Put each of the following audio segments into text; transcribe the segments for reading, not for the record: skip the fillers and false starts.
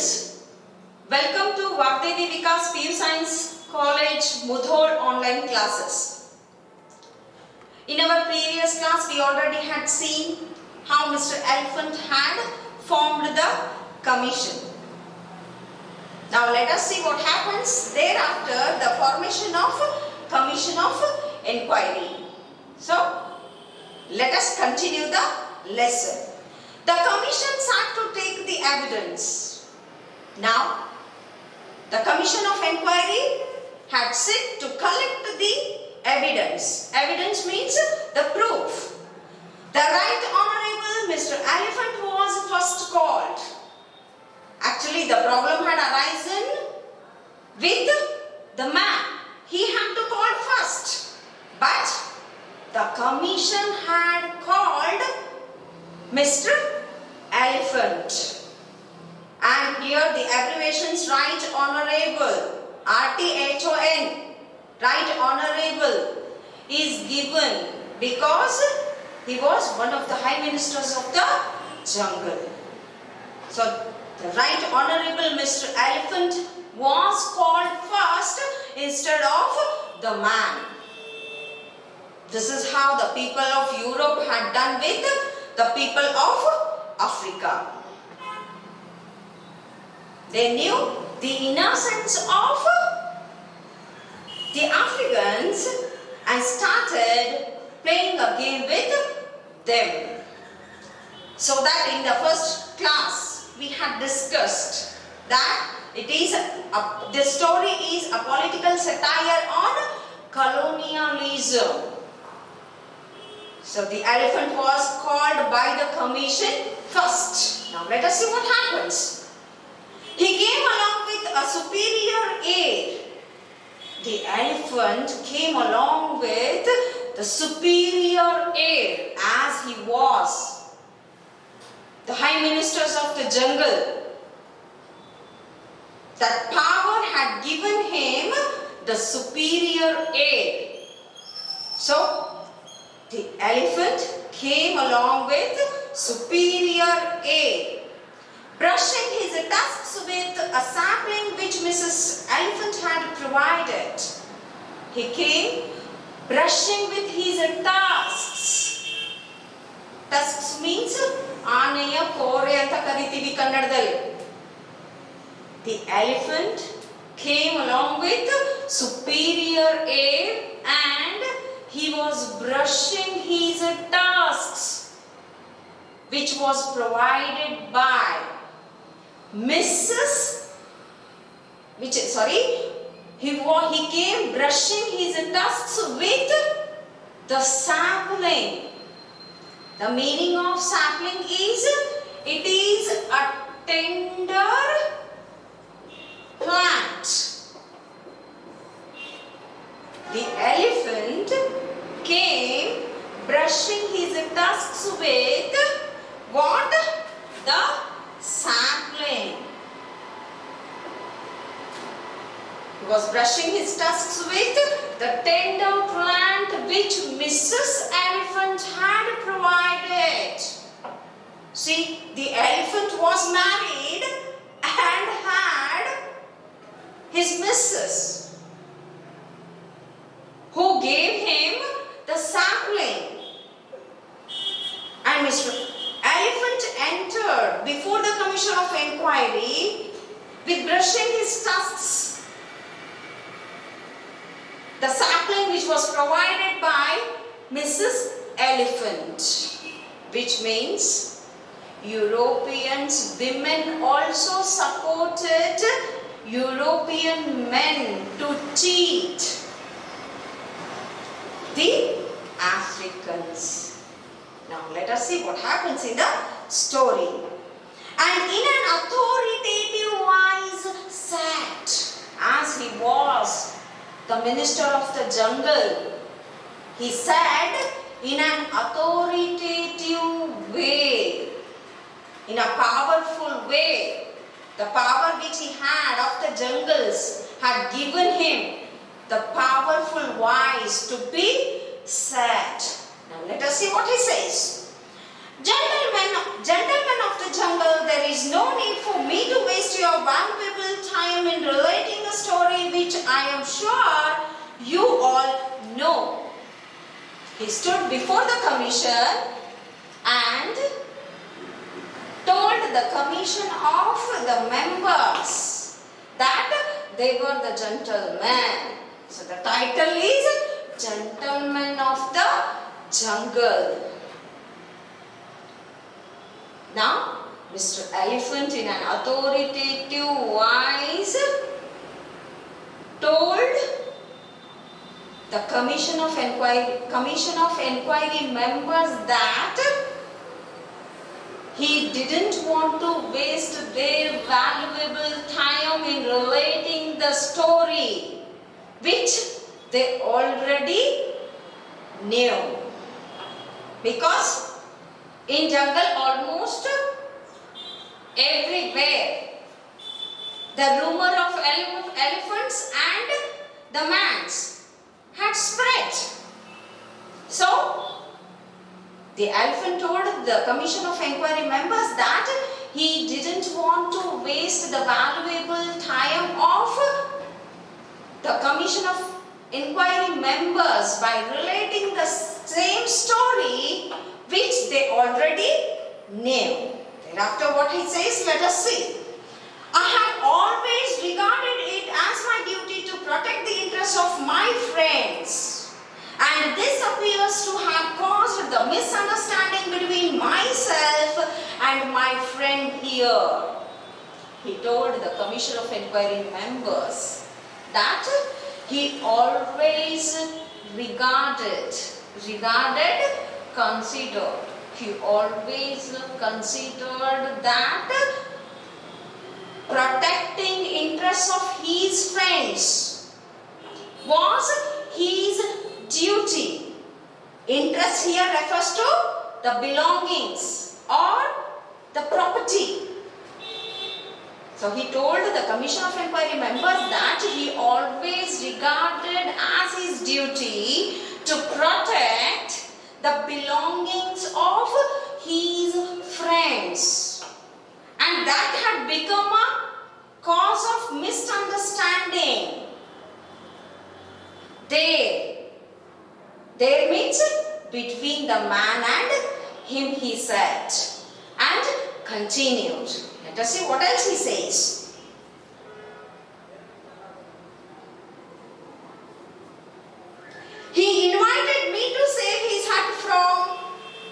students, welcome to Vagdevi Vikas PU Science College Mudhol online classes. In our previous class, we already had seen how Mr. Elephant had formed the commission. Now let us see what happens thereafter, the formation of commission of inquiry. So let us continue the lesson. The commission sat to take the evidence. Now the commission of inquiry had sit to collect the evidence. Evidence means the proof. The Right Honorable Mr. Elephant was first called. Actually, the problem had arisen with the man. He had to call first. But the commission had called Mr. Elephant. And here the abbreviations Right Honorable, RTHON, Right Honorable is given because he was one of the High Ministers of the jungle. So the Right Honorable Mr. Elephant was called first instead of the man. This is how the people of Europe had done with the people of Africa. They knew the innocence of the Africans and started playing a game with them. So that in the first class we had discussed that this story is a political satire on colonialism. So the elephant was called by the commission first. Now let us see what happens. He came along with a superior air. The elephant came along with the superior air as he was the High Ministers of the jungle. That power had given him the superior air. So the elephant came along with superior air, brushing his tusks with a sapling which Mrs. Elephant had provided. He came brushing with his tusks. Tusks means aaneya kore anta karitivi kannadadalli. The elephant came along with superior air and he was brushing his tusks, which was provided by he came brushing his tusks with the sapling. The meaning of sapling is, it is a tender plant. The elephant came brushing his tusks with what? The sapling. He was brushing his tusks with the tender plant which Mrs. Elephant had provided. See, the elephant was married and had his missus who gave him the sapling. And Mr. Elephant entered before the commission of inquiry with brushing his tusks. The sapling which was provided by Mrs. Elephant, which means Europeans, women also supported European men to cheat the Africans. Now let us see what happens in the story. And in an authoritative wise sat, as he was the minister of the jungle, he said in an authoritative way, in a powerful way. The power which he had of the jungles had given him the powerful voice to be said. Now let us see what he says. Gentlemen of the jungle, there is no need for me to waste your valuable time in relating a story which I am sure you all know. He stood before the commission and told the commission of the members that they were the gentlemen. So the title is Gentlemen of the Jungle. Now, Mr. Elephant in an authoritative voice told the Commission of Enquiry members that he didn't want to waste their valuable time in relating the story which they already knew. Because in jungle almost everywhere the rumor of elephants and the mans had spread. So the elephant told the Commission of Enquiry members that he didn't want to waste the valuable time of the Commission of Enquiry members by relating the same story which they already knew. Thereafter what he says, let us see. I have always regarded it as my duty to protect the interests of my friends. And this appears to have caused the misunderstanding between myself and my friend here. He told the Commission of Enquiry members that he always considered that protecting interests of his friends was his duty. Interest here refers to the belongings or the property. So he told the Commission of Enquiry members that he always regarded as his duty to protect the belongings of his friends. And that had become a cause of misunderstanding. There means between the man and him, he said, and continued. Let us see what else he says. He invited me to save his hut from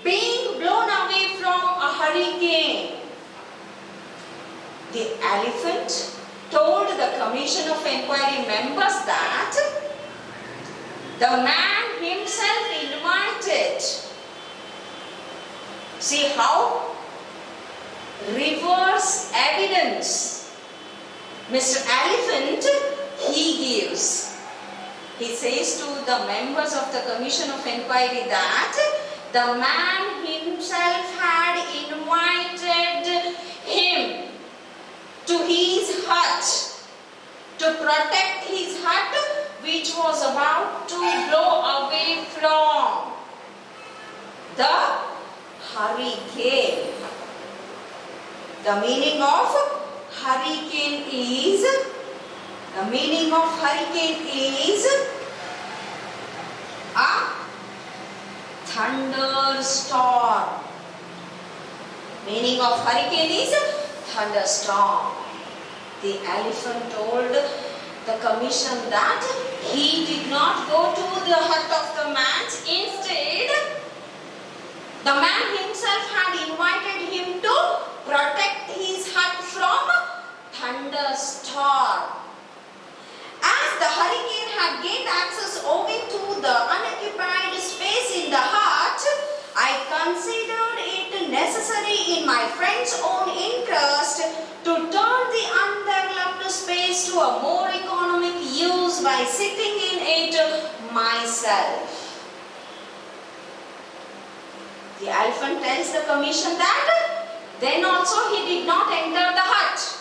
being blown away from a hurricane. The elephant told the Commission of Enquiry members that the man himself invited. See how reverse evidence Mr. Elephant he gives. He says to the members of the Commission of Enquiry that the man himself had invited him to his hut to protect his hut which was about to blow away from the hurricane. The meaning of hurricane is a thunderstorm. Meaning of hurricane is thunderstorm. The elephant told the commission that he did not go to the hut of the man. Instead, the man himself had invited him to protect his hut from thunderstorm. As the hurricane had gained access owing to the unoccupied space in the hut, I considered it necessary in my friend's own interest to turn the undeveloped space to a more economic use by sitting in it myself. The elephant tells the commission that then also he did not enter the hut.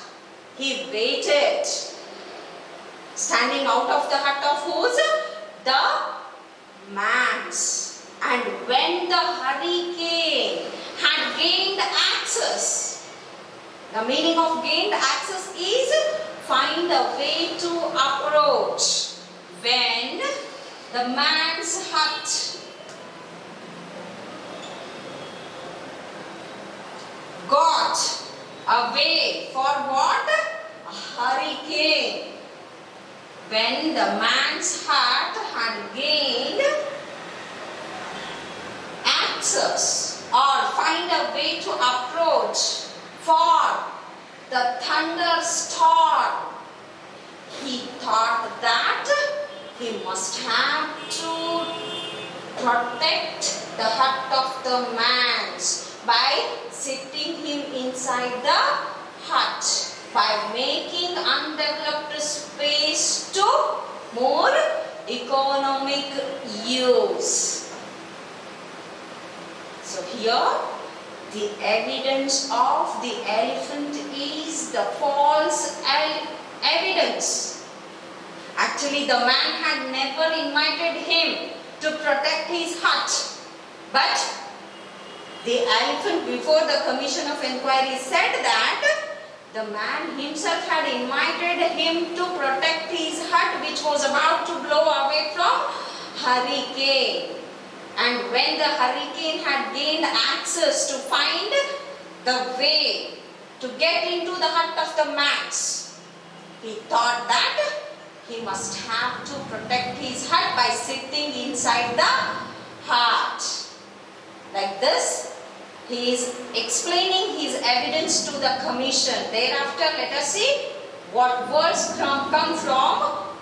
He waited, standing out of the hut of whose? The man's. And when the hurricane had gained access The meaning of gained access is find a way to approach. When the man's hut got away for what? A hurricane. When the man's hut had gained access or find a way to approach for the thunderstorm, he thought that he must have to protect the hut of the man's by sitting him inside the hut, by making undeveloped space to more economic use. So here the evidence of the elephant is the false evidence. Actually, the man had never invited him to protect his hut, but the elephant, before the commission of inquiry, said that the man himself had invited him to protect his hut, which was about to blow away from hurricane. And when the hurricane had gained access to find the way to get into the hut of the man's, he thought that he must have to protect his hut by sitting inside the hut. Like this, he is explaining his evidence to the commission. Thereafter, let us see what words come from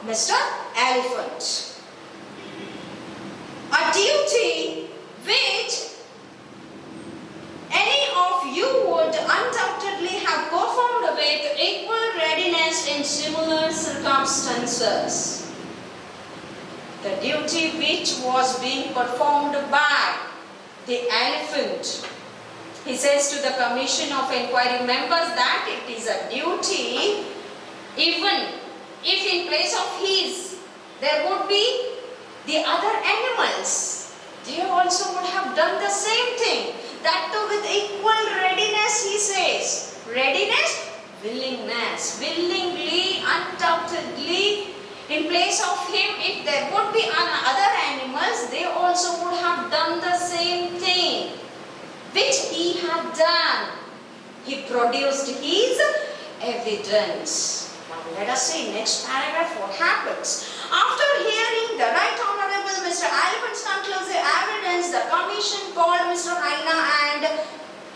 Mr. Elephant. A duty which any of you would undoubtedly have performed with equal readiness in similar circumstances. The duty which was being performed by the elephant. He says to the commission of inquiry members that it is a duty, even if in place of his there would be the other animals, they also would have done the same thing. That too with equal readiness, he says. Readiness, willingness. Willingly, undoubtedly, in place of him, if there would be other animals, they also would have done the same thing which he had done. He produced his evidence. Now let us see next paragraph what happens. After hearing the Right Honorable Mr. Elephant's conclusive evidence, the commission called Mr. Haina and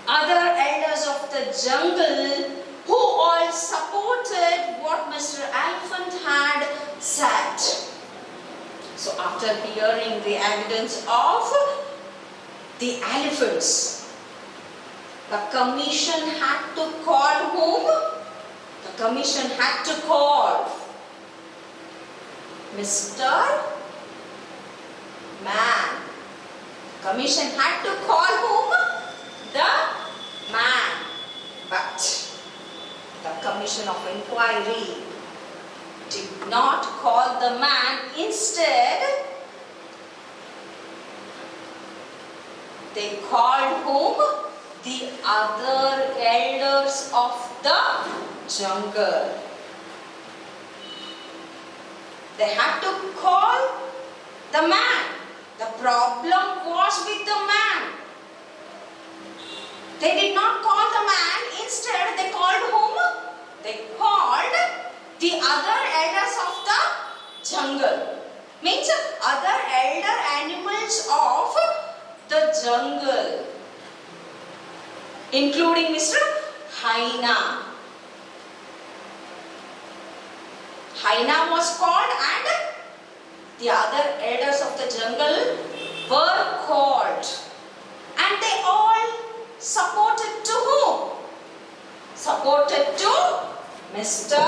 other elders of the jungle, who all supported what Mr. Elephant had said. So after hearing the evidence of the elephants, the commission had to call whom? The commission had to call Mr. Man. Commission had to call whom? The man. But the commission of inquiry did not call the man. Instead, they called whom? The other elders of the jungle. They had to call the man. The problem was with the man. They did not call the man. Instead, they called whom? They called the other elders of the jungle. Means other elder animals of the jungle, including Mr. Haina. Haina was called and the other elders of the jungle were called. And they all supported to whom? Supported to Mr.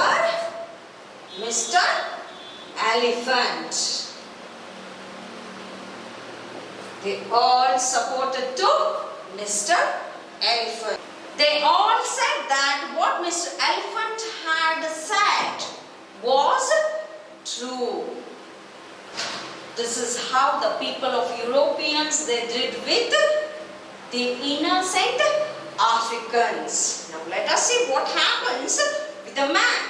Elephant. They all supported to Mr. Elephant. They all said that what Mr. Elephant had said was true. This is how the people of Europeans they did with the innocent Africans. Now let us see what happens with the man.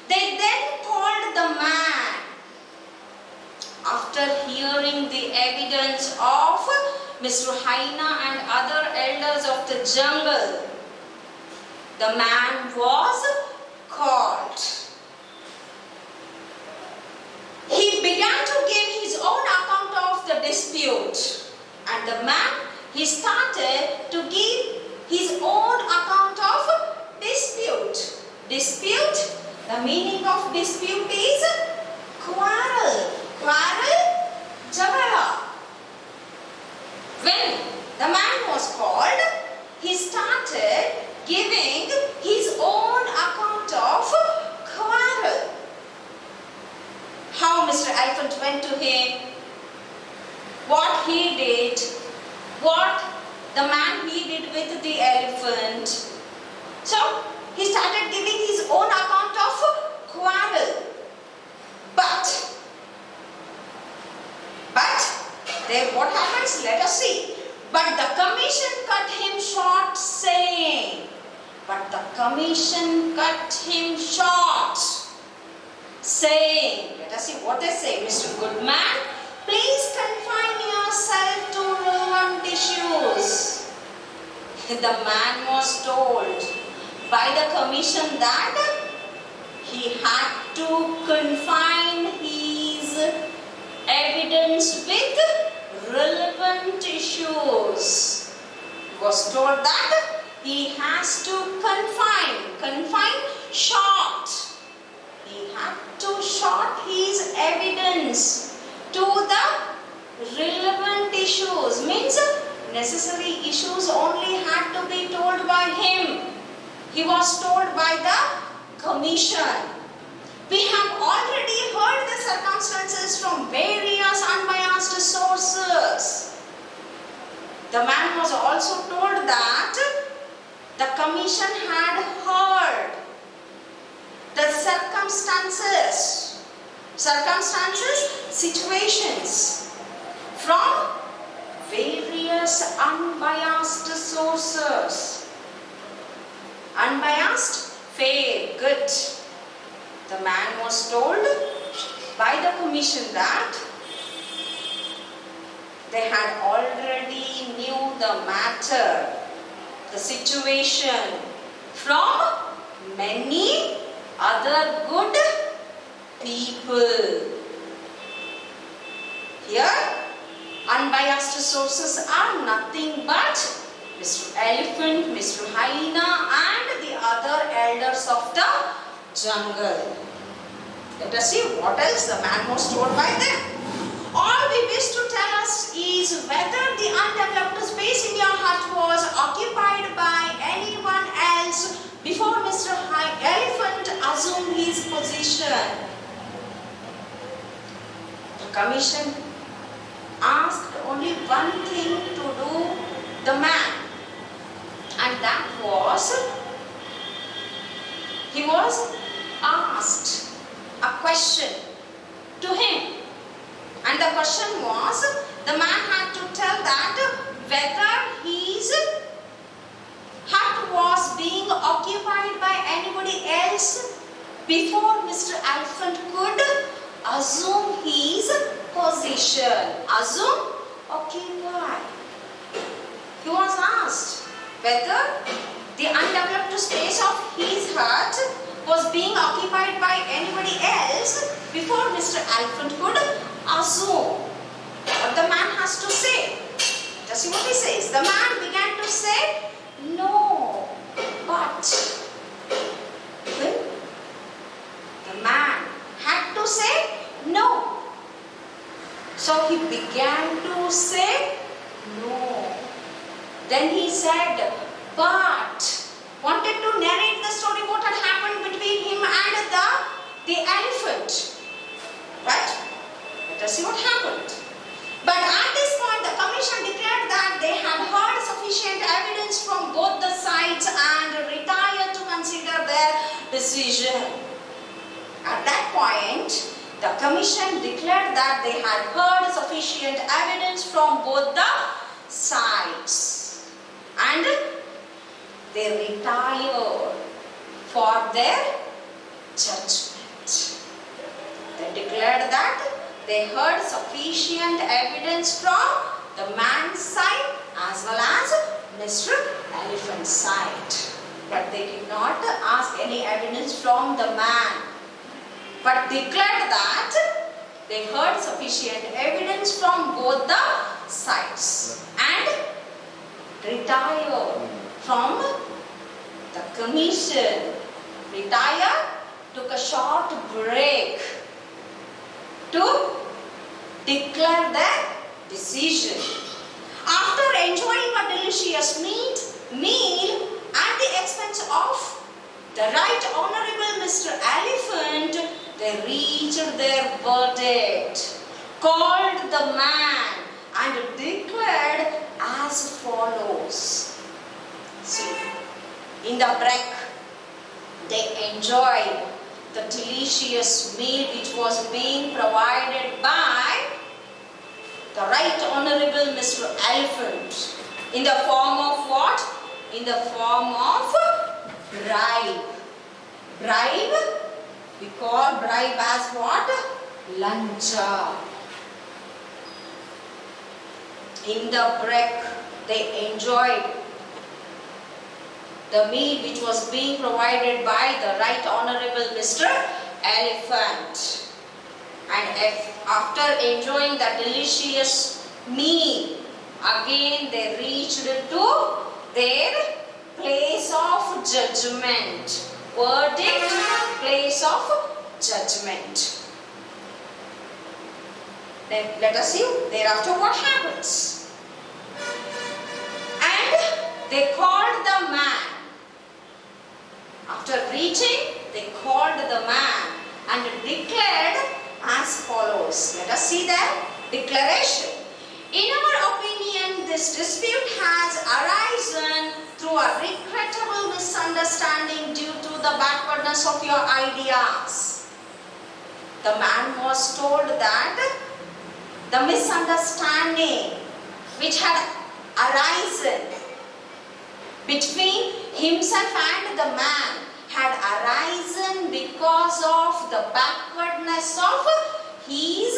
They then called the man. After hearing the evidence of Mr. Haina and other elders of the jungle, the man was called. He began to give his own account of the dispute. And the man, he started to give his own account of dispute. Dispute, the meaning of dispute is quarrel. Quarrel, jagala. When the man was called, he started giving his own account of quarrel. How Mr. Elephant went to him, what he did, what the man he did with the elephant. So he started giving his own account of quarrel. But there what happens? Let us see. But the commission cut him short, saying, but the commission cut him short, saying, let us see what they say. Mr. Goodman, please confine yourself to relevant issues. The man was told by the commission that he had to confine his evidence with relevant issues. He was told that he has to confine short. He had to short his evidence to the relevant issues. Means necessary issues only had to be told by him. He was told by the commission. We have already heard the circumstances from various unbiased sources. The man was also told that the commission had heard the situations from various unbiased sources. Unbiased, fair, good. The man was told by the commission that they had already knew the matter, the situation from many other good people. Here, unbiased sources are nothing but Mr. Elephant, Mr. Haina and the other elders of the jungle. Let us see what else the man was told by them. All we wish to tell us is whether the undeveloped space in your hut was occupied by anyone else before Mr. Elephant assumed his position. The commission asked only one thing to do the man, and that was he was asked a question to him, and the question was, the man had to tell that whether his hut was being occupied by anybody else before Mr. Elephant could assume his position. Assume, occupy. He was asked whether the undeveloped space of his hut was being occupied by anybody else before Mr. Elephant could assume. What the man has to say. Just see what he says. The man began to say, no, but. When the man had to say no. So he began to say no. Then he said, but. Wanted to narrate the story what had happened between him and the elephant. Right? Let us see what happened. But at this point, the commission declared that they had heard sufficient evidence from both the sides and retired to consider their decision. At that point, the commission declared that they had heard sufficient evidence from both the sides and they retired for their judgment. They declared that they heard sufficient evidence from the man's side as well as Mr. Elephant's side. But they did not ask any evidence from the man, but declared that they heard sufficient evidence from both the sides and retired from the commission. Retired, took a short break to declare their decision. After enjoying a delicious meal at the expense of the Right Honorable Mr. Elephant, they reached their verdict, called the man and declared as follows. See, in the break, they enjoyed the delicious meal which was being provided by the Right Honorable Mr. Elephant in the form of what? In the form of bribe. Bribe, we call bribe as what? Lancha. In the break, they enjoyed the meal which was being provided by the Right Honorable Mr. Elephant. And after enjoying the delicious meal, again they reached to their place of judgment. Verdict, place of judgment. Then let us see thereafter what happens. And they called the man. After reaching, they called the man and declared as follows. Let us see the declaration. In our opinion, this dispute has arisen through a regrettable misunderstanding due to the backwardness of your ideas. The man was told that the misunderstanding which had arisen between himself and the man had arisen because of the backwardness of his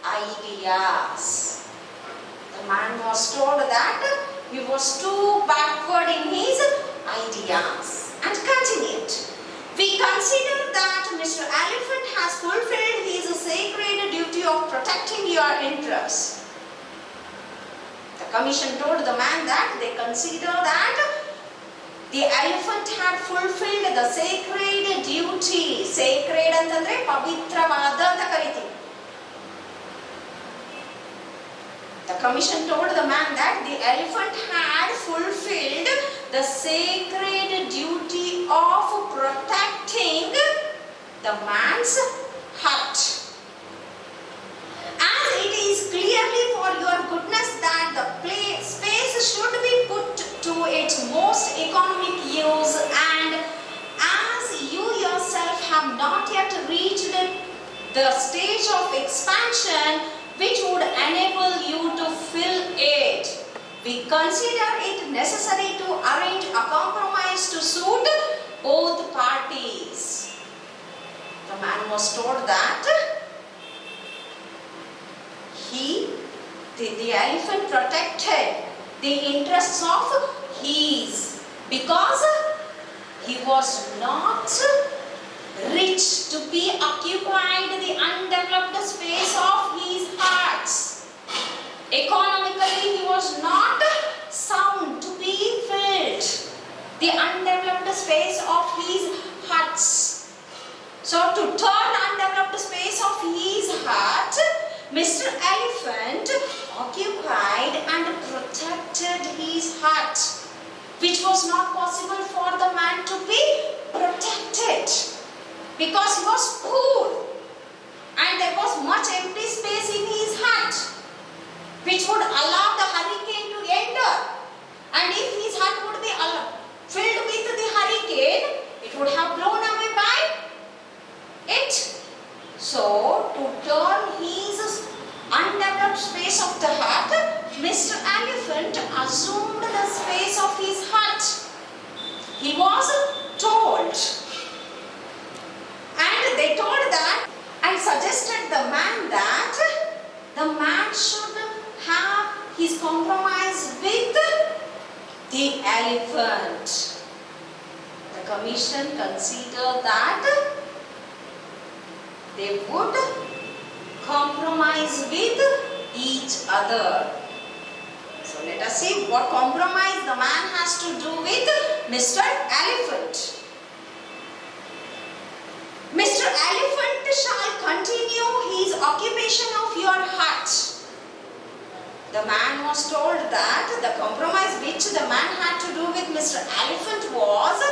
ideas. The man was told that he was too backward in his ideas. And continued. We consider that Mr. Elephant has fulfilled his sacred duty of protecting your interests. The commission told the man that they consider that the elephant had fulfilled the sacred duty. Sacred ಅಂತಂದ್ರೆ ಪವಿತ್ರವಾದ ಅಂತ ಕರೀತೀವಿ. The commission told the man that the elephant had fulfilled the sacred duty of protecting the man's hut. As it is clearly for your goodness that the space should be put to its most economic use, and as you yourself have not yet reached the stage of expansion which would enable you to fill it, we consider it necessary to arrange a compromise to suit both parties. The man was told that the elephant protected the interests of his, because he was not rich to be occupied the undeveloped space of his huts. Economically, he was not sound to be filled the undeveloped space of his huts. So to turn undeveloped space of his hut, Mr. Elephant occupied and protected his hut, which was not possible for the man to be protected because he was poor and there was much empty space in his hut which would allow the hurricane to enter, and if his hut would be filled with the hurricane, it would have blown away by it. So to turn his undeveloped space of the hut, Mr. Elephant assumed the space of his hut they told that and suggested the man that the man should have his compromise with the elephant. The commission considered that they would compromise with each other. So let us see what compromise the man has to do with Mr. Elephant. Mr. Elephant shall continue his occupation of your hut. The man was told that the compromise which the man had to do with Mr. Elephant was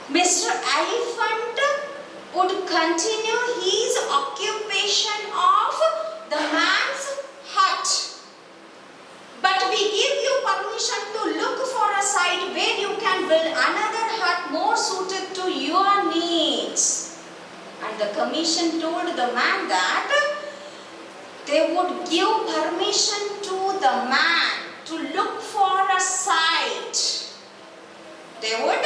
Mr. Elephant would continue his occupation of the man's hut. But we give you permission to look for a site where you can build another hut more suited to your needs. And the commission told the man that they would give permission to the man to look for a site. They would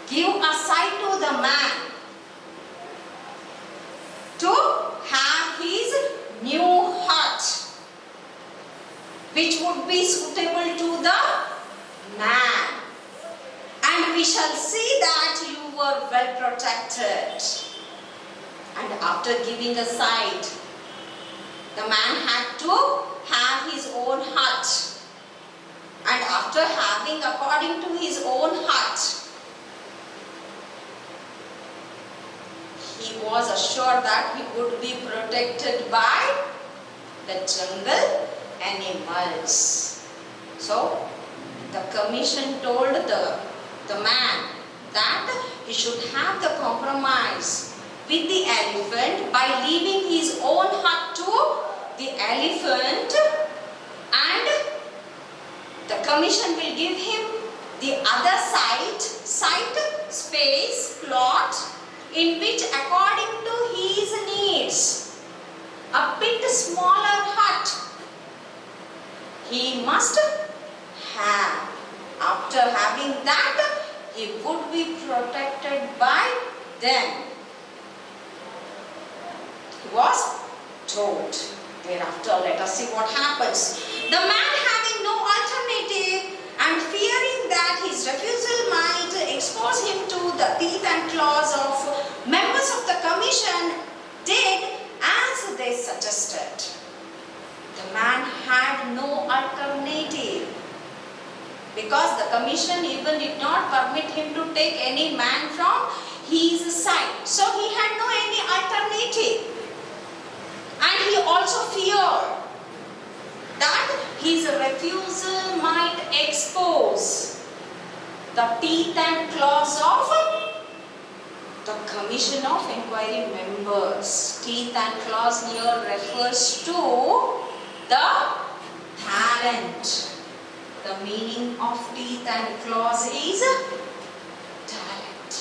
give a site to the man to have his new hut, which would be suitable to the man. And we shall see that you were well protected. And after giving a site, the man had to have his own hut. And after having according to his own hut, he was assured that he would be protected by the jungle animals. So, the commission told the man that he should have the compromise with the elephant by leaving his own hut to the elephant, and the commission will give him the other site, space, plot, in which according to his needs, a bit smaller hut he must have. After having that, he would be protected by them. He was told. Thereafter, let us see what happens. The man, having no alternative and fearing that his refusal might expose him to the teeth and claws of members of the commission, did as they suggested. The man had no alternative, because the commission even did not permit him to take any man from his side. So he had no any alternative. And he also feared that his refusal might expose the teeth and claws of the Commission of Inquiry members. Teeth and claws here refers to the talent. The meaning of teeth and claws is talent.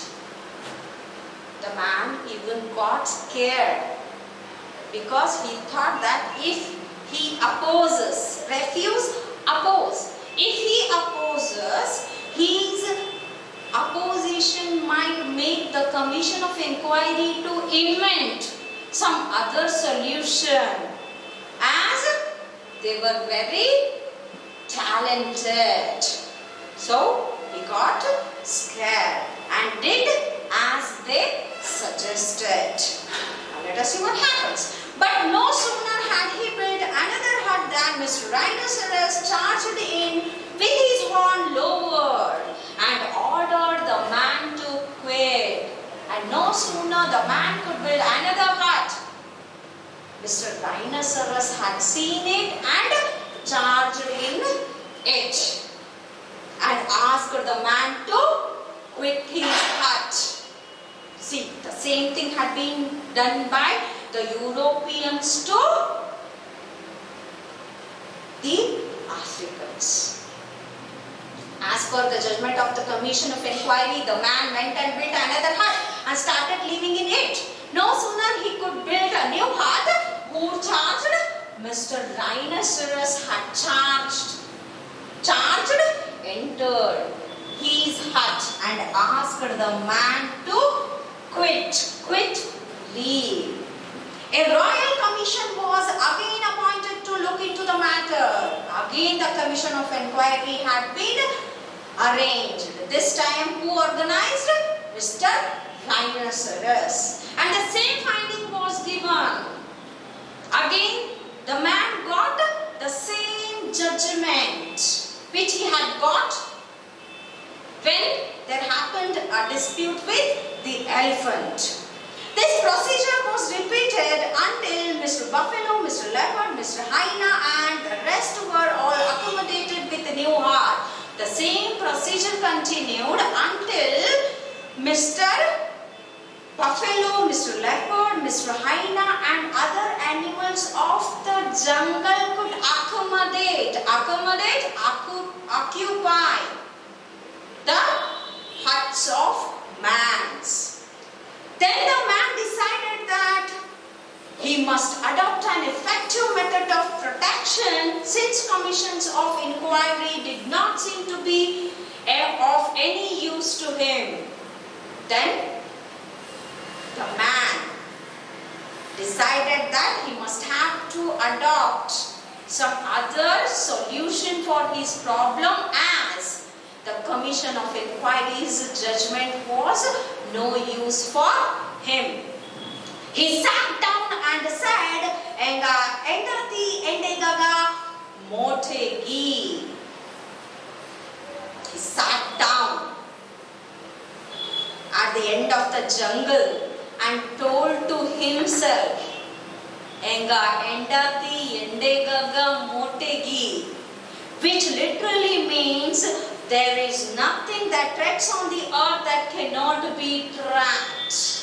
The man even got scared, because he thought that if he opposes, if he opposes, his opposition might make the Commission of Inquiry to invent some other solution, as they were very talented. So he got scared and did as they suggested. Now let us see what happens. But no sooner had he built another hut than Mr. Rhinoceros charged in with his horn lowered and ordered the man to quit. And no sooner the man could build another hut, Mr. Rhinoceros had seen it and charged in it and asked the man to quit his hut. See, the same thing had been done by the Europeans to the Africans. As per the judgment of the Commission of Inquiry, the man went and built another hut and started living in it. No sooner he could build a new hut, who charged? Mr. Rhinoceros had entered his hut and asked the man to Quit, leave. A royal commission was again appointed to look into the matter. Again the commission of inquiry had been arranged. This time who organized? Mr. Rhinoceros. And the same finding was given. Again the man got the same judgment which he had got when there happened a dispute with the elephant. This procedure was repeated until Mr. Buffalo, Mr. Leopard, Mr. Hyena and the rest were all accommodated with a new heart. The same procedure continued until Mr. Buffalo, Mr. Leopard, Mr. Hyena and other animals of the jungle could occupy the huts of mans. Then the man decided that he must adopt an effective method of protection since commissions of inquiry did not seem to be of any use to him. Then the man decided that he must have to adopt some other solution for his problem as the commission of inquiry's judgment was no use for him. He sat down and said, Enga endati endegaga motegi. He sat down at the end of the jungle and told to himself, Enga endati endegaga motegi, which literally means there is nothing that treads on the earth that cannot be tracked.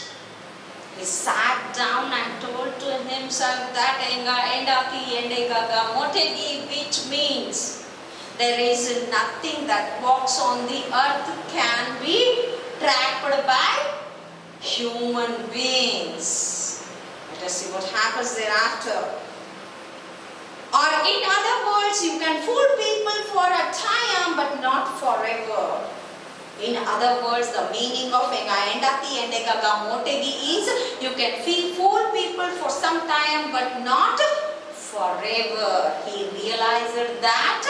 He sat down and told to himself that Enga endaki endegaga motegi, which means there is nothing that walks on the earth can be tracked by human beings. Let us see what happens thereafter. Or in other words, you can fool people for a time but not forever. In other words, the meaning of Enga endati endegaga motegi is you can fool people for some time but not forever. He realized that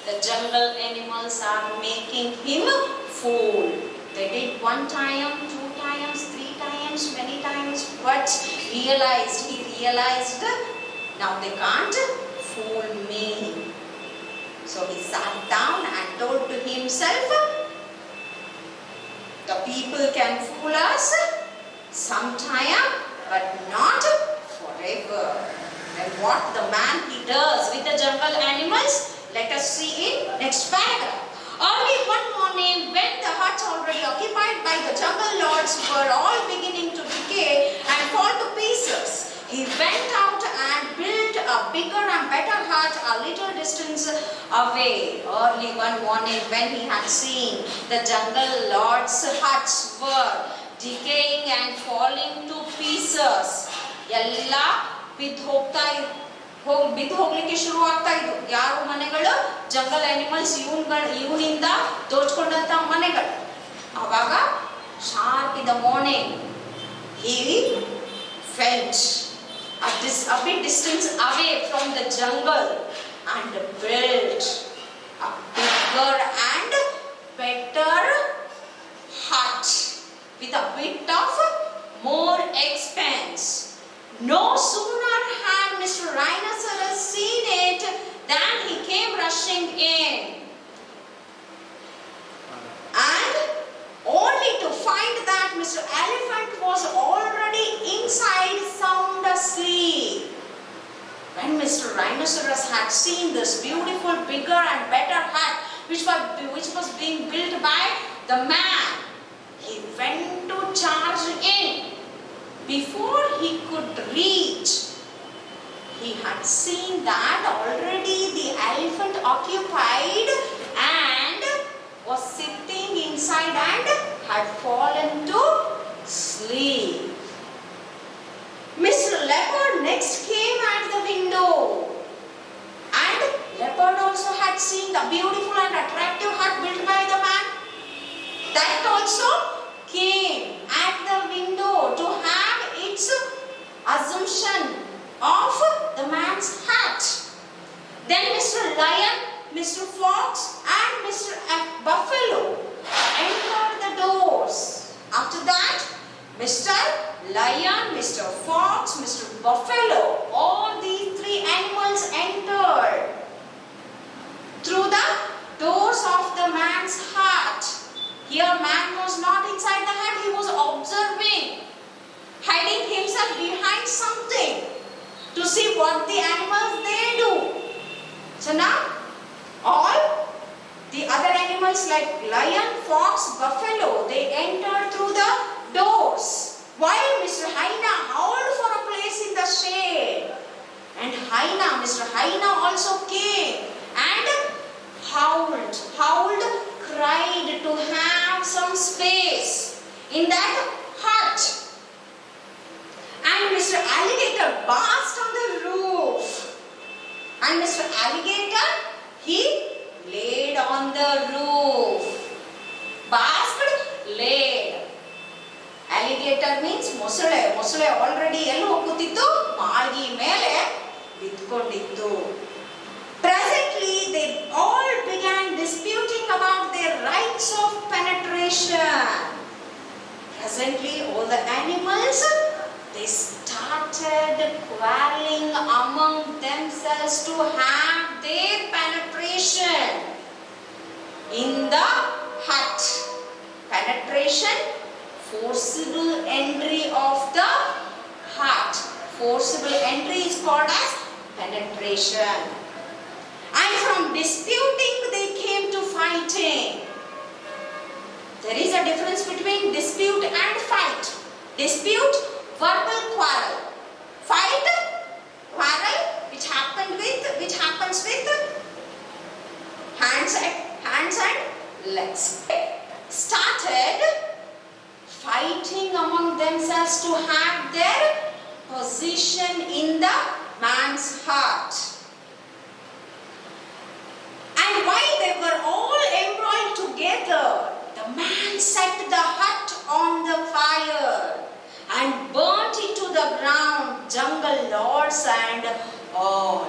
the jungle animals are making him fool. They did one time, 2 times, 3 times, many times, but he realized now they can't fool me. So he sat down and told to himself, the people can fool us sometime but not forever. And what the man he does with the jungle animals, let us see in next paragraph. Early one morning, when the huts already occupied by the jungle lords were all beginning to decay and fall to pieces, he went out and built a bigger and better hut a little distance away. Early one morning, when he had seen the jungle lords' huts were decaying and falling to pieces, ಎಲ್ಲ ಬಿದ್ದು ಹೋಗ್ಲಿಕ್ಕೆ ಶುರು ಆಗ್ತಾ ಇದ್ದು. ಯಾರು ಮನೆಗಳು? Jungle animals, ಇವನಿಂದ ದೋಚ್ಕೊಂಡಂತ ಮನೆಗಳು. ಆವಾಗ sharp in the morning he went a bit distance away from the jungle and built a bigger and better hut with a bit of more expense. No sooner had Mr. Rhinoceros seen it than he came rushing in, and only to find that Mr. Elephant was already inside sound asleep. When Mr. Rhinoceros had seen this beautiful, bigger and better hut which was being built by the man, he went to charge in. Before he could reach, he had seen that already the elephant occupied and was sitting inside and had fallen to sleep. Mr. Leopard next came at the window, and Leopard also had seen the beautiful and attractive hut built by the man. That also came at the window assumption of the man's heart. Then Mr. Lion, Mr. Fox and Mr. Buffalo entered the doors. After that, Mr. Lion, Mr. Fox, Mr. Buffalo, all these three animals entered through the doors of the man's heart. Here man was not inside the hut, he was observing, hiding himself behind something to see what the animals they do. So now all the other animals like lion, fox, buffalo, they entered through the doors, while Mr. Hyena howled for a place in the shade. And Mr. Hyena also came and howled, cried to have some space in that hut. And Mr. Alligator basked on the roof. And Mr. Alligator, he laid on the roof. Basked, laid. Alligator means ಮೊಸಳೆ. ಮೊಸಳೆ already ಎಲ್ಲಿ ಹೋಗುತ್ತಿತ್ತು? ಮಾಳ್ಗಿ ಮೇಲೆ ಬಿದ್ಕೊಂಡಿತ್ತು. Presently, they all began disputing about their rights of penetration. Presently, all the animals, they started quarreling among themselves to have their penetration in the hut. Penetration, forcible entry of the hut. Forcible entry is called as penetration. And from disputing, they came to fighting. There is a difference between dispute and fight. Dispute, verbal quarrel. Fight, quarrel, which happens with hands and legs. Started fighting among themselves to have their position in the man's heart. And while they were all embroiled together, the man set the hut on the fire and burnt it to the ground, jungle lords and all.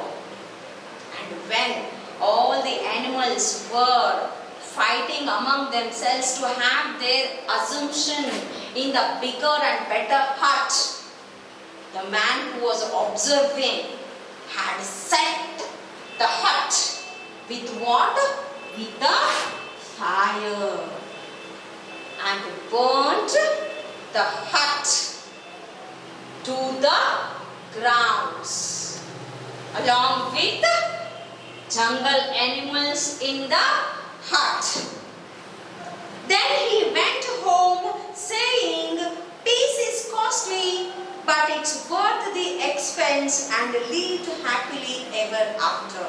And when all the animals were fighting among themselves to have their assumption in the bigger and better hut, the man who was observing had set the hut with what? With the fire, and burnt the hut to the grounds along with jungle animals in the hut. Then he went home saying, "Peace is costly, but it's worth the expense," and lived happily ever after.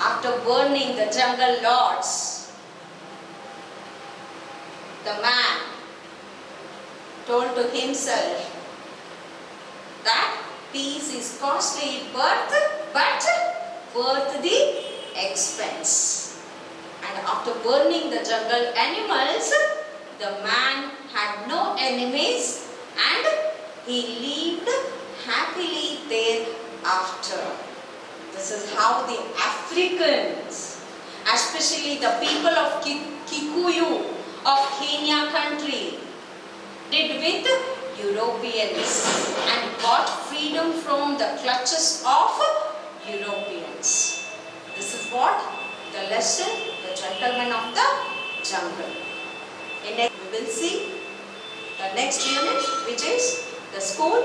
After burning the jungle lords, the man told to himself that peace is costly, but worth the expense. And after burning the jungle animals, the man had no enemies and he lived happily thereafter. This is how the Africans, especially the people of Kikuyu of Kenya country, did with Europeans and got freedom from the clutches of Europeans. This is what the lesson, the gentlemen of the jungle. In next, we will see the next unit, which is the school